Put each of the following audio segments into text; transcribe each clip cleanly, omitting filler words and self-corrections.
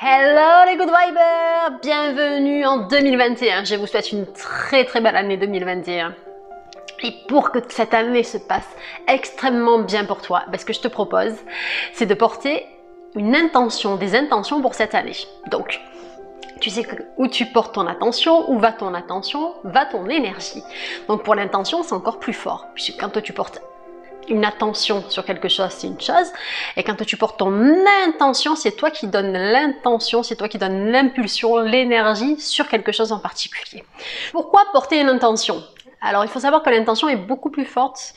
Hello les good vibers, bienvenue en 2021. Je vous souhaite une très belle année 2021. Et pour que cette année se passe extrêmement bien pour toi, ce que je te propose, c'est de porter une intention, des intentions pour cette année. Donc, tu sais où tu portes ton attention, où va ton attention, va ton énergie. Donc pour l'intention, c'est encore plus fort, puisque quand tu portes une attention sur quelque chose, c'est une chose, et quand tu portes ton intention, c'est toi qui donnes l'intention, c'est toi qui donnes l'impulsion, l'énergie sur quelque chose en particulier. Pourquoi porter une intention? Alors, il faut savoir que l'intention est beaucoup plus forte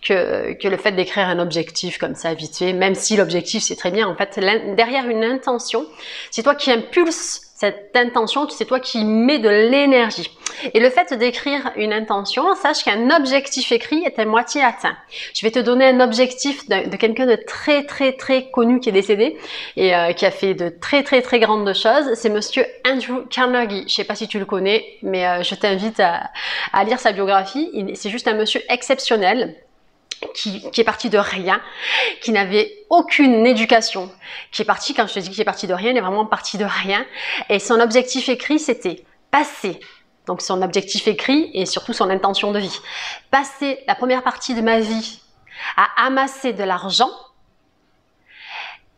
que le fait d'écrire un objectif comme ça, vite fait, même si l'objectif, c'est très bien. En fait, derrière une intention, c'est toi qui impulse cette intention, c'est toi qui mets de l'énergie. Et le fait d'écrire une intention, sache qu'un objectif écrit est à moitié atteint. Je vais te donner un objectif de quelqu'un de très connu qui est décédé et qui a fait de très grandes choses. C'est monsieur Andrew Carnegie. Je sais pas si tu le connais, mais je t'invite à lire sa biographie. C'est juste un monsieur exceptionnel. Qui est parti de rien, qui n'avait aucune éducation, qui est parti, quand je te dis qu'il est parti de rien, il est vraiment parti de rien, et son objectif écrit, c'était passer, donc son objectif écrit, et surtout son intention de vie, passer la première partie de ma vie à amasser de l'argent,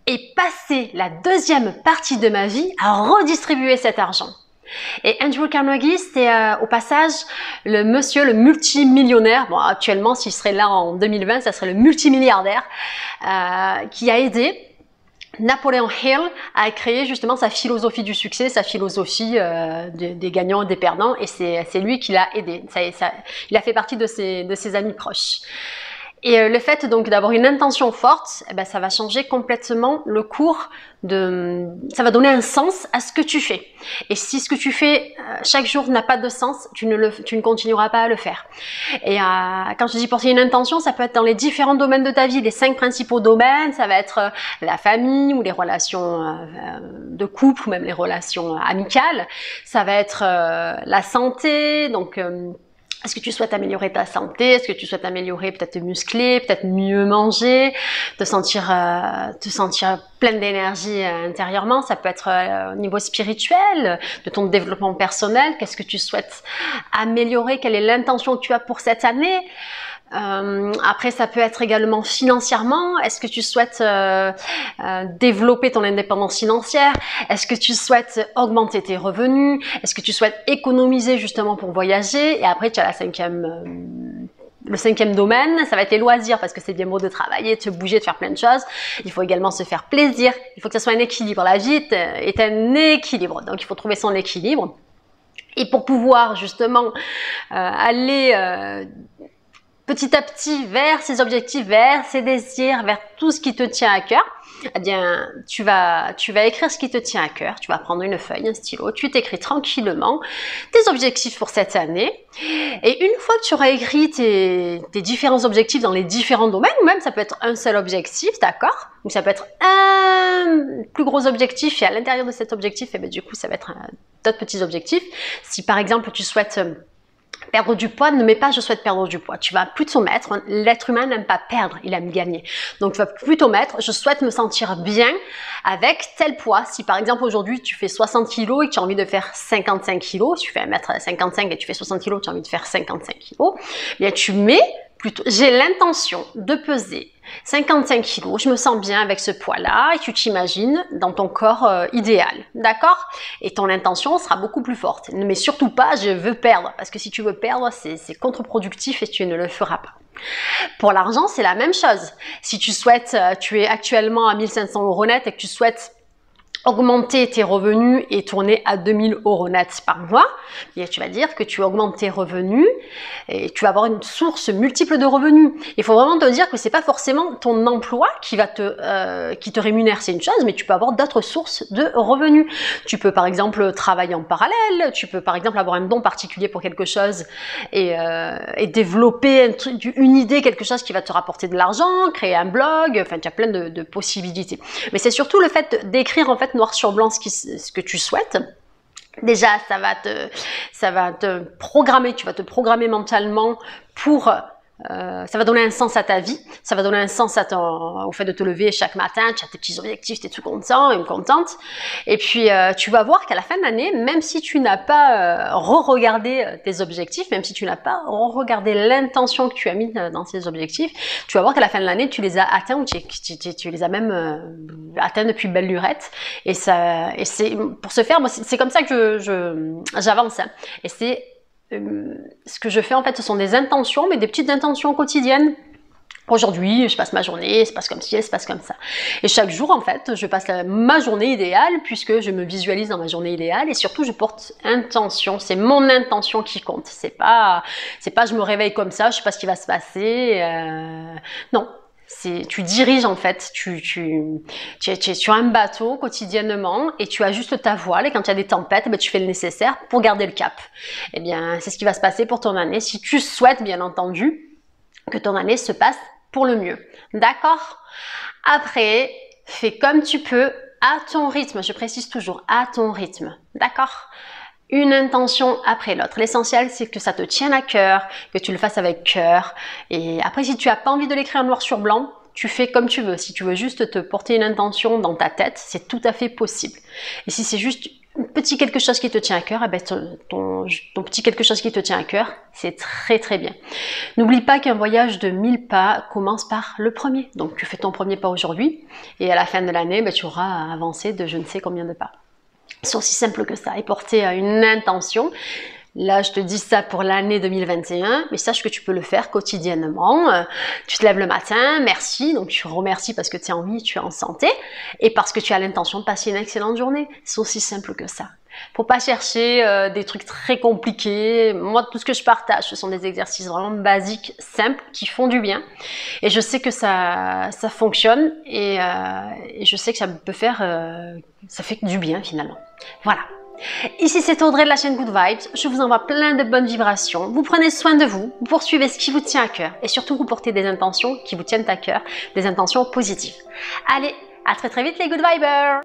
et passer la deuxième partie de ma vie à redistribuer cet argent. Et Andrew Carnegie, c'est au passage le monsieur, le multimillionnaire, bon actuellement s'il serait là en 2020, ça serait le multimilliardaire, qui a aidé Napoleon Hill à créer justement sa philosophie du succès, sa philosophie des gagnants et des perdants, et c'est lui qui l'a aidé, il a fait partie de ses amis proches. Et le fait donc d'avoir une intention forte, ça va changer complètement le cours ça va donner un sens à ce que tu fais. Et si ce que tu fais chaque jour n'a pas de sens, tu ne continueras pas à le faire. Et quand je dis porter une intention, ça peut être dans les différents domaines de ta vie. Les 5 principaux domaines, ça va être la famille ou les relations de couple ou même les relations amicales. Ça va être la santé, donc est-ce que tu souhaites améliorer ta santé? Est-ce que tu souhaites améliorer, peut-être te muscler, peut-être mieux manger, te sentir pleine d'énergie intérieurement? Ça peut être au niveau spirituel, de ton développement personnel. Qu'est-ce que tu souhaites améliorer? Quelle est l'intention que tu as pour cette année? Après, ça peut être également financièrement. Est-ce que tu souhaites développer ton indépendance financière? Est-ce que tu souhaites augmenter tes revenus? Est-ce que tu souhaites économiser justement pour voyager? Et après, tu as le cinquième domaine, ça va être les loisirs, parce que c'est bien beau de travailler, de se bouger, de faire plein de choses. Il faut également se faire plaisir. Il faut que ça soit un équilibre. La vie est un équilibre. Donc, il faut trouver son équilibre. Et pour pouvoir justement aller petit à petit vers ces objectifs, vers ces désirs, vers tout ce qui te tient à cœur, eh bien, tu vas écrire ce qui te tient à cœur, tu vas prendre une feuille, un stylo, tu t'écris tranquillement tes objectifs pour cette année. Et une fois que tu auras écrit tes différents objectifs dans les différents domaines, ou même ça peut être un seul objectif, d'accord? Ou ça peut être un plus gros objectif, et à l'intérieur de cet objectif, eh bien, du coup, ça va être d'autres petits objectifs. Si par exemple, tu souhaites perdre du poids, ne mets pas je souhaite perdre du poids. Tu vas plutôt mettre, l'être humain n'aime pas perdre, il aime gagner. Donc tu vas plutôt mettre je souhaite me sentir bien avec tel poids. Si par exemple aujourd'hui tu fais 60 kg et que tu as envie de faire 55 kg, si tu fais 1m55 et tu fais 60 kg, tu as envie de faire 55 kg, eh bien tu mets plutôt j'ai l'intention de peser 55 kg, je me sens bien avec ce poids-là, et tu t'imagines dans ton corps idéal, d'accord? Et ton intention sera beaucoup plus forte. Mais surtout pas, je veux perdre, parce que si tu veux perdre, c'est contre-productif et tu ne le feras pas. Pour l'argent, c'est la même chose. Si tu souhaites, tu es actuellement à 1500 € net et que tu souhaites augmenter tes revenus et tourner à 2000 € net par mois, et tu vas dire que tu augmentes tes revenus et tu vas avoir une source multiple de revenus. Il faut vraiment te dire que c'est pas forcément ton emploi qui te rémunère, c'est une chose, mais tu peux avoir d'autres sources de revenus. Tu peux par exemple travailler en parallèle, tu peux par exemple avoir un don particulier pour quelque chose et développer une idée, quelque chose qui va te rapporter de l'argent, créer un blog, enfin tu as plein de possibilités. Mais c'est surtout le fait d'écrire en fait noir sur blanc ce que tu souhaites. Déjà, ça va te programmer, tu vas te programmer mentalement pour ça va donner un sens à ta vie, ça va donner un sens à au fait de te lever chaque matin, tu as tes petits objectifs, tu es tout content et contente. Et puis, tu vas voir qu'à la fin de l'année, même si tu n'as pas re-regardé tes objectifs, même si tu n'as pas re-regardé l'intention que tu as mis dans ces objectifs, tu vas voir qu'à la fin de l'année, tu les as atteints ou tu les as même atteints depuis belle lurette. Et c'est pour ce faire, c'est comme ça que j'avance. Hein. Et c'est ce que je fais en fait, ce sont des intentions, mais des petites intentions quotidiennes. Aujourd'hui, je passe ma journée, se passe comme ci, se passe comme ça. Et chaque jour, en fait, je passe ma journée idéale, puisque je me visualise dans ma journée idéale, et surtout, je porte intention. C'est mon intention qui compte. C'est pas je me réveille comme ça, je sais pas ce qui va se passer. Non. Tu diriges en fait, tu es sur un bateau quotidiennement et tu ajustes ta voile et quand il y a des tempêtes, tu fais le nécessaire pour garder le cap. Eh bien, c'est ce qui va se passer pour ton année si tu souhaites bien entendu que ton année se passe pour le mieux. D'accord? Après, fais comme tu peux à ton rythme, je précise toujours, à ton rythme. D'accord? Une intention après l'autre. L'essentiel, c'est que ça te tienne à cœur, que tu le fasses avec cœur. Et après, si tu n'as pas envie de l'écrire noir sur blanc, tu fais comme tu veux. Si tu veux juste te porter une intention dans ta tête, c'est tout à fait possible. Et si c'est juste un petit quelque chose qui te tient à cœur, eh ben ton petit quelque chose qui te tient à cœur, c'est très très bien. N'oublie pas qu'un voyage de 1000 pas commence par le premier. Donc tu fais ton premier pas aujourd'hui et à la fin de l'année, tu auras avancé de je ne sais combien de pas. C'est aussi simple que ça, et porter une intention. Là, je te dis ça pour l'année 2021, mais sache que tu peux le faire quotidiennement. Tu te lèves le matin, merci, donc tu remercies parce que tu es en vie, tu es en santé, et parce que tu as l'intention de passer une excellente journée. C'est aussi simple que ça. Faut pas chercher des trucs très compliqués. Moi, tout ce que je partage, ce sont des exercices vraiment basiques, simples, qui font du bien. Et je sais que ça fonctionne et je sais que ça peut faire, ça fait du bien finalement. Voilà. Ici, c'est Audrey de la chaîne Good Vibes. Je vous envoie plein de bonnes vibrations. Vous prenez soin de vous, vous poursuivez ce qui vous tient à cœur et surtout, vous portez des intentions qui vous tiennent à cœur, des intentions positives. Allez, à très très vite les Good Vibers!